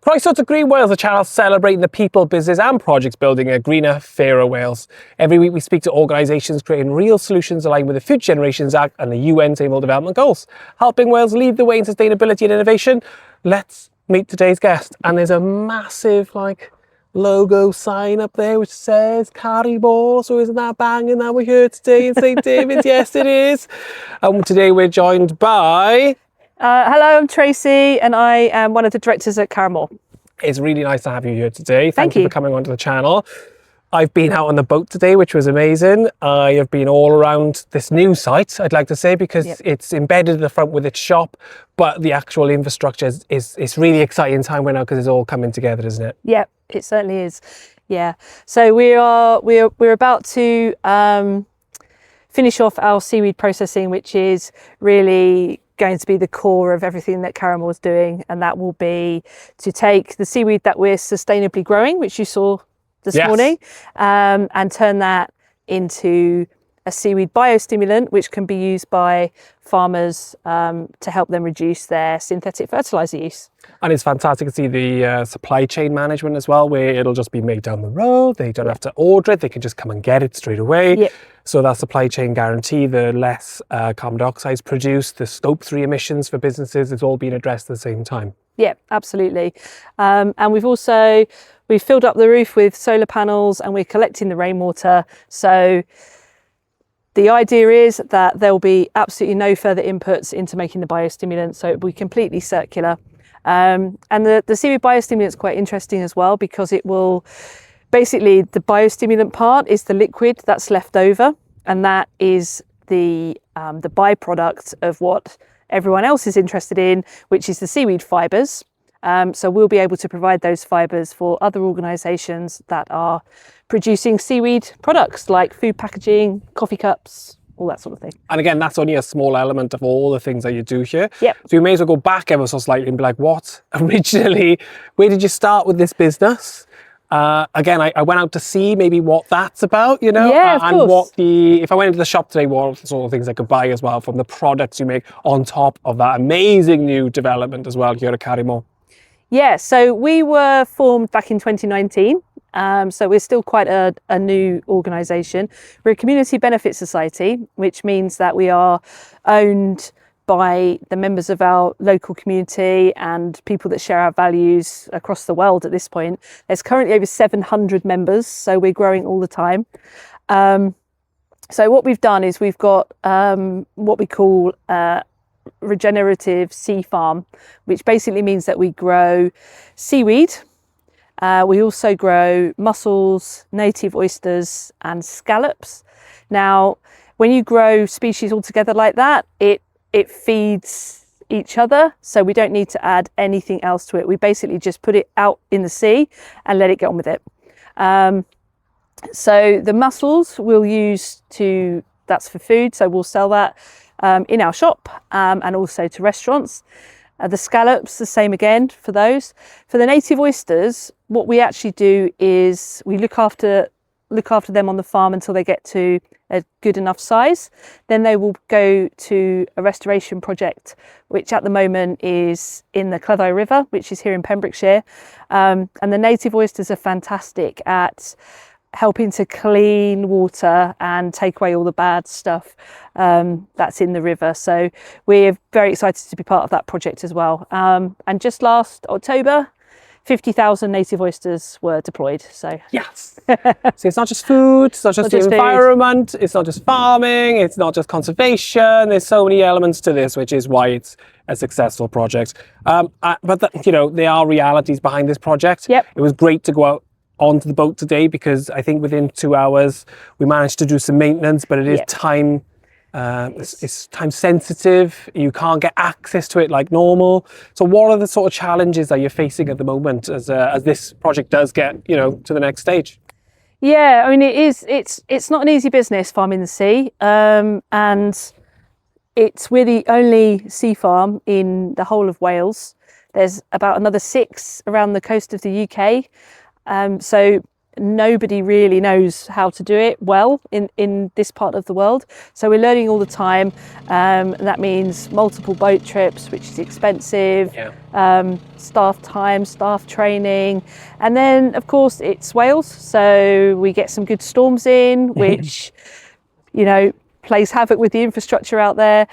Croeso to GreenWales, a channel celebrating the people, business and projects building a greener, fairer Wales. Every week we speak to organisations creating real solutions aligned with the Future Generations Act and the UN Sustainable Development Goals, helping Wales lead the way in sustainability and innovation. Let's meet today's guest. And there's a massive logo sign up there which says Car-y-Môr, so isn't that banging that we're here today in St David's? Yes, it is. And today we're joined by... Hello, I'm Tracy and I am one of the directors at Car-y-Môr. It's really nice to have you here today. Thank you you for coming onto the channel. I've been out on the boat today, which was amazing. I have been all around this new site, I'd like to say, because it's embedded in the front with its shop, but the actual infrastructure is really exciting time right now because it's all coming together, isn't it? Yeah, it certainly is. Yeah. So we're about to finish off our seaweed processing, which is really going to be the core of everything that Car-y-Môr is doing, and that will be to take the seaweed that we're sustainably growing, which you saw this morning, and turn that into a seaweed biostimulant, which can be used by farmers to help them reduce their synthetic fertiliser use. And it's fantastic to see the supply chain management as well, where it'll just be made down the road. They don't have to order it. They can just come and get it straight away. Yep. So that supply chain guarantee, the less carbon dioxide is produced, the scope 3 emissions for businesses, it's all being addressed at the same time. Yeah, absolutely. And we've filled up the roof with solar panels and we're collecting the rainwater. So the idea is that there will be absolutely no further inputs into making the biostimulant, so it will be completely circular. And the seaweed biostimulant is quite interesting as well, because it will basically, the biostimulant part is the liquid that's left over, and that is the byproduct of what everyone else is interested in, which is the seaweed fibres. So we'll be able to provide those fibres for other organisations that are producing seaweed products like food packaging, coffee cups, all that sort of thing. And again, that's only a small element of all the things that you do here. Yep. So you may as well go back ever so slightly and be like, what originally, where did you start with this business? Again, I went out to see maybe what that's about, you know, yeah, of and course. if I went into the shop today, what sort of things I could buy as well from the products you make on top of that amazing new development as well here at Car-y-Môr. Yeah, so we were formed back in 2019. So we're still quite a new organisation. We're a community benefit society, which means that we are owned by the members of our local community and people that share our values across the world at this point. There's currently over 700 members, so we're growing all the time. So what we've done is we've got what we call Regenerative sea farm, which basically means that we grow seaweed. We also grow mussels, native oysters and scallops. Now, when you grow species all together like that, it feeds each other, so we don't need to add anything else to it. We basically just put it out in the sea and let it get on with it. So the mussels we'll use that's for food, so we'll sell that in our shop and also to restaurants. The scallops, the same again for those. For the native oysters, what we actually do is we look after them on the farm until they get to a good enough size. Then they will go to a restoration project, which at the moment is in the Cleddau River, which is here in Pembrokeshire. And the native oysters are fantastic at helping to clean water and take away all the bad stuff that's in the river. So we're very excited to be part of that project as well. And just last October, 50,000 native oysters were deployed. So yes. So it's not just food, it's not just the environment, it's not just farming, it's not just conservation. There's so many elements to this, which is why it's a successful project. But there are realities behind this project. Yep. It was great to go out onto the boat today because I think within 2 hours we managed to do some maintenance, but it is time it's time sensitive. You can't get access to it like normal. So what are the sort of challenges that you're facing at the moment as this project does get to the next stage? Yeah, I mean it's not an easy business farming the sea, and we're the only sea farm in the whole of Wales. There's about another 6 around the coast of the UK. So nobody really knows how to do it well in this part of the world. So we're learning all the time. That means multiple boat trips, which is expensive, staff time, staff training. And then, of course, it's Wales. So we get some good storms in, which, you know, plays havoc with the infrastructure out there.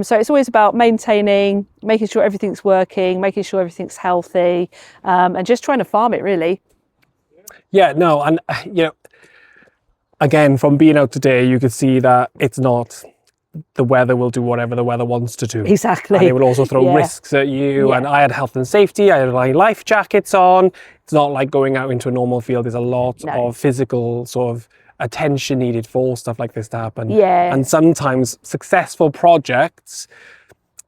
So it's always about maintaining, making sure everything's working, making sure everything's healthy, and just trying to farm it, really. Yeah, no, and you know, again, from being out today, you could see that it's not the weather will do whatever the weather wants to do. Exactly. And it will also throw risks at you. And I had health and safety, I had my life jackets on. It's not like going out into a normal field. There's a lot of physical sort of attention needed for stuff like this to happen. Yeah. And sometimes successful projects,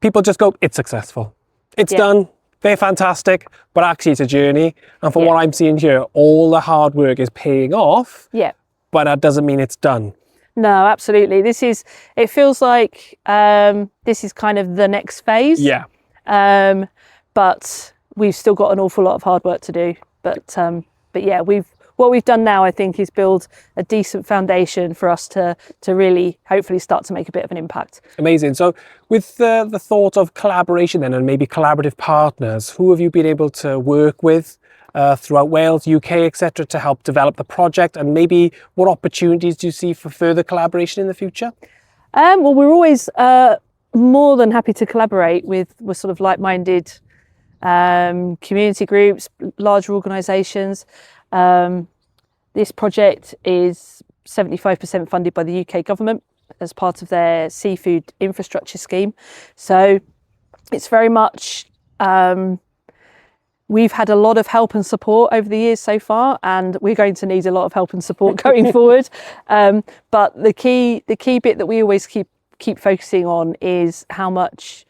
people just go, it's successful. It's done. They're fantastic, but actually it's a journey. And from what I'm seeing here, all the hard work is paying off. Yeah. But that doesn't mean it's done. No, absolutely. It feels like this is kind of the next phase. Yeah. But we've still got an awful lot of hard work to do. But yeah, what we've done now, I think, is build a decent foundation for us to really hopefully start to make a bit of an impact. Amazing. So with the thought of collaboration then, and maybe collaborative partners, who have you been able to work with throughout Wales, UK, etc., to help develop the project? And maybe what opportunities do you see for further collaboration in the future? Well, we're always more than happy to collaborate with sort of like-minded community groups, larger organisations. This project is 75% funded by the UK government as part of their seafood infrastructure scheme. So it's very much, we've had a lot of help and support over the years so far, and we're going to need a lot of help and support going forward. But the key bit that we always keep focusing on is how much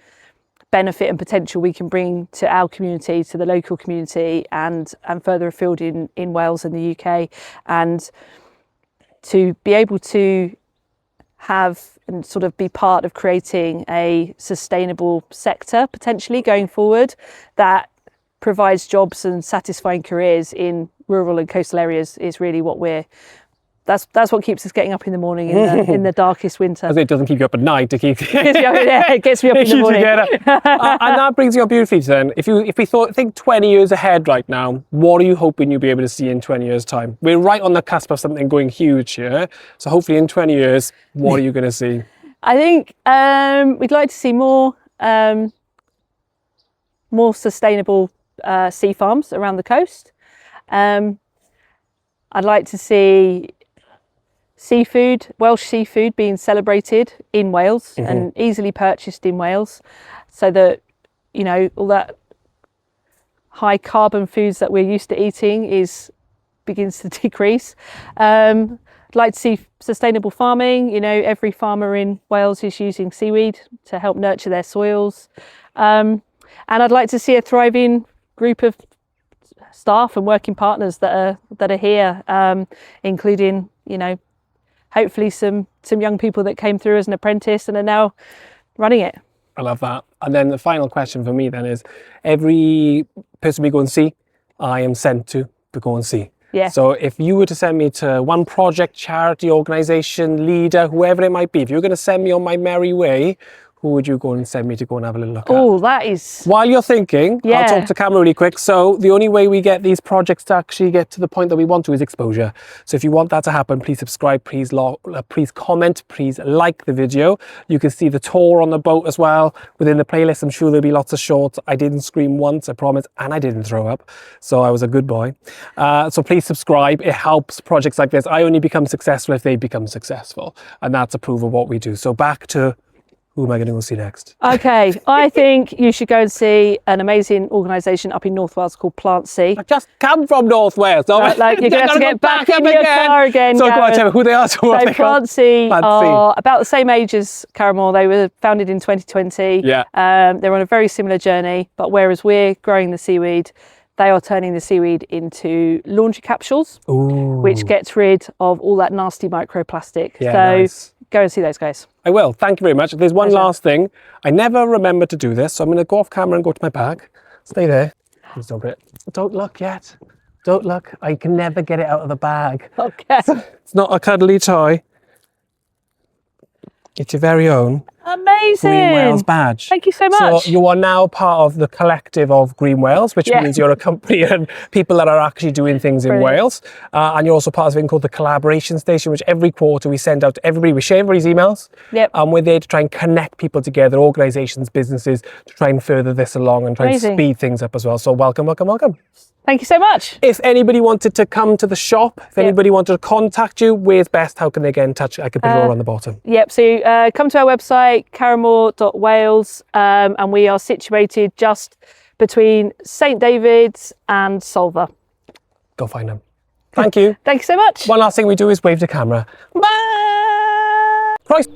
benefit and potential we can bring to our community, to the local community, and further afield in Wales and the UK, and to be able to have and sort of be part of creating a sustainable sector potentially going forward that provides jobs and satisfying careers in rural and coastal areas is really what that's what keeps us getting up in the morning in the darkest winter. As it doesn't keep you up at night, it keeps it gets me up in the morning. And that brings you up beautifully then. If we think 20 years ahead right now, what are you hoping you'll be able to see in 20 years' time? We're right on the cusp of something going huge here. So hopefully in 20 years, what are you going to see? I think we'd like to see more sustainable sea farms around the coast. I'd like to see Welsh seafood being celebrated in Wales and easily purchased in Wales, so that, you know, all that high carbon foods that we're used to eating begins to decrease. I'd like to see sustainable farming. You know, every farmer in Wales is using seaweed to help nurture their soils. And I'd like to see a thriving group of staff and working partners that are here, including, you know, hopefully some young people that came through as an apprentice and are now running it. I love that. And then the final question for me then is, every person we go and see, I am sent to go and see. Yeah. So if you were to send me to one project, charity, organisation, leader, whoever it might be, if you're going to send me on my merry way, who would you go and send me to go and have a little look at? Oh, that is... While you're thinking, I'll talk to camera really quick. So the only way we get these projects to actually get to the point that we want to is exposure. So if you want that to happen, please subscribe, please comment, please like the video. You can see the tour on the boat as well. Within the playlist, I'm sure there'll be lots of shorts. I didn't scream once, I promise, and I didn't throw up. So I was a good boy. So please subscribe. It helps projects like this. I only become successful if they become successful. And that's a proof of what we do. So back to... who am I going to go see next? Okay, I think you should go and see an amazing organisation up in North Wales called Plant C. I just come from North Wales. Like you're going to have to get back in your car again. So go on, tell me who they are. So Plant C are about the same age as Car-y-Môr. They were founded in 2020. Yeah. They're on a very similar journey, but whereas we're growing the seaweed, they are turning the seaweed into laundry capsules, which gets rid of all that nasty microplastic. Yeah, so nice. Go and see those guys. I will. Thank you very much. There's one last thing. I never remember to do this, so I'm going to go off camera and go to my bag. Stay there. Please don't look yet. Don't look, I can never get it out of the bag. Okay. It's not a cuddly toy. It's your very own Amazing. GreenWales badge. Thank you so much. So you are now part of the collective of GreenWales, which means you're a company and people that are actually doing things in Wales. And you're also part of something called the Collaboration Station, which every quarter we send out to everybody. We share everybody's emails. Yep. And we're there to try and connect people together, organisations, businesses, to try and further this along and try and speed things up as well. So welcome, welcome, welcome. Thank you so much. If anybody wanted to come to the shop, if anybody wanted to contact you, where's best? How can they get in touch? I can put it all on the bottom. Yep, so come to our website, Car-y-Môr.Wales, and we are situated just between St David's and Solva. Go find them. Thank you. Thank you so much. One last thing we do is wave to camera. Bye! Christ.